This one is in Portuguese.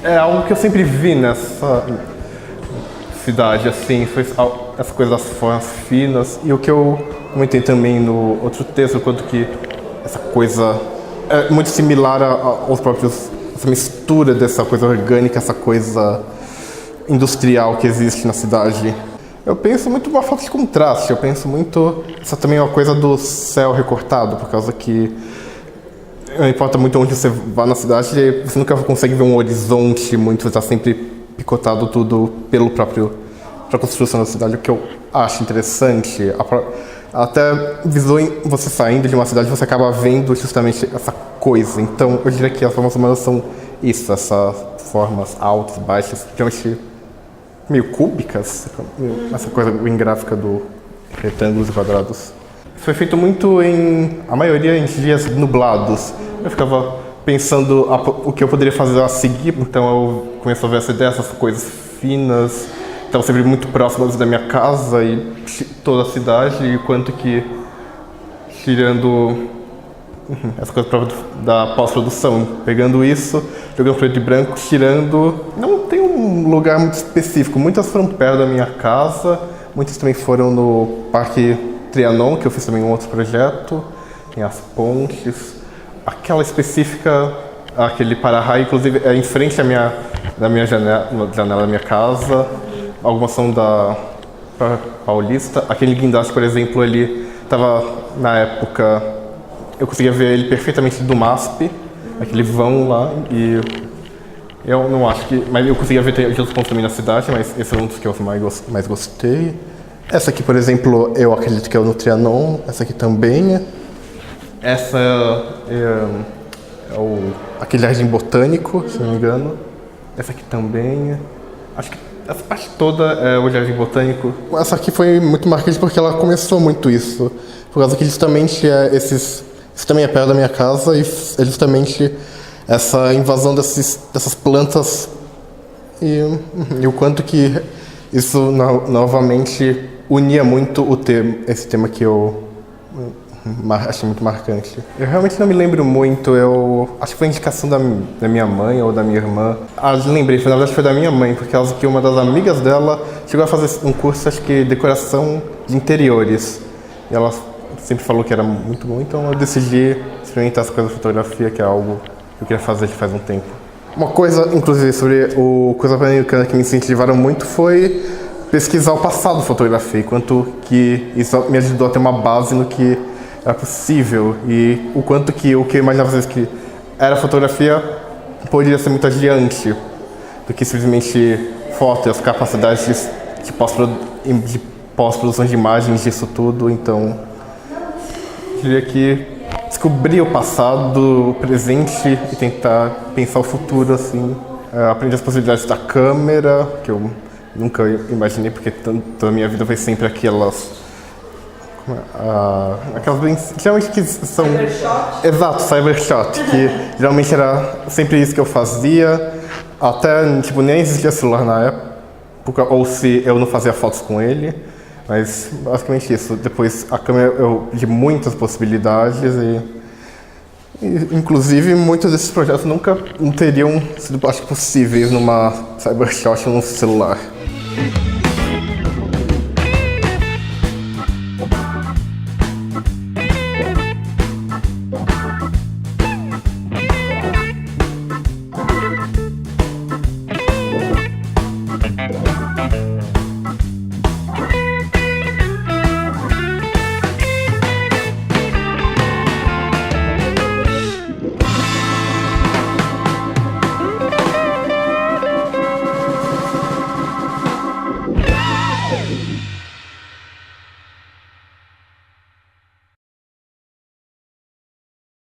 é algo que eu sempre vi nessa cidade, assim, foi essa coisa das formas finas, e o que eu comentei também no outro texto, quanto que essa coisa é muito similar aos próprios, essa mistura dessa coisa orgânica, essa coisa industrial que existe na cidade. Eu penso muito uma falta de contraste, eu penso muito, essa também é uma coisa do céu recortado, por causa que não importa muito onde você vá na cidade, você nunca consegue ver um horizonte muito, está sempre picotado tudo pela própria construção da cidade, o que eu acho interessante. Até você saindo de uma cidade, você acaba vendo justamente essa coisa. Então, eu diria que as formas humanas são isso, essas formas altas, baixas, geralmente meio cúbicas, essa coisa bem gráfica do retângulos e quadrados. Foi feito muito a maioria em dias nublados. Eu ficava pensando o que eu poderia fazer a seguir, então eu comecei a ver essa ideia, essas coisas finas, estavam sempre muito próximas da minha casa e toda a cidade, e quanto que tirando essa coisa da pós-produção, pegando isso, jogando preto e branco, tirando. Não tem um lugar muito específico, muitas foram perto da minha casa, muitas também foram no Parque Trianon, que eu fiz também um outro projeto, tem as pontes, aquela específica, aquele para-raio, inclusive é em frente da minha janela da minha casa, algumas são da Paulista, aquele guindaste, por exemplo, ele estava na época, eu conseguia ver ele perfeitamente do MASP, aquele vão lá, e eu não acho que, mas eu conseguia ver outros pontos também na cidade, mas esse é um dos que eu mais gostei. Essa aqui, por exemplo, eu acredito que é o no Trianon, essa aqui também. Essa aquele jardim botânico, se não me engano. Essa aqui também. Acho que essa parte toda é o jardim botânico. Essa aqui foi muito marcante porque ela começou muito isso. Por causa que justamente isso também é perto da minha casa e é justamente essa invasão dessas plantas e o quanto que isso novamente unia muito esse tema que eu achei muito marcante. Eu realmente não me lembro muito, eu acho que foi indicação da minha mãe ou da minha irmã. Lembrei, na verdade foi da minha mãe, porque causa que uma das amigas dela chegou a fazer um curso, acho que decoração de interiores. E ela sempre falou que era muito bom, então eu decidi experimentar essa coisa de fotografia, que é algo que eu queria fazer já faz um tempo. Uma coisa, inclusive, sobre o Coisa Pan-Americana que me incentivaram muito foi pesquisar o passado da fotografia, quanto que isso me ajudou a ter uma base no que era possível e o quanto que o que eu imaginava às vezes que era fotografia poderia ser muito adiante do que simplesmente foto e as capacidades de pós-produção de imagens disso tudo. Então, eu diria que descobrir o passado, o presente e tentar pensar o futuro, assim. Aprender as possibilidades da câmera, que eu nunca imaginei, porque toda a minha vida foi sempre aquelas geralmente que são... Cybershot? Exato, cybershot, que geralmente era sempre isso que eu fazia, até, tipo, nem existia celular na época, ou se eu não fazia fotos com ele, mas basicamente isso. Depois a câmera, eu vi muitas possibilidades e inclusive muitos desses projetos nunca teriam sido, acho, possíveis numa cybershot ou num celular.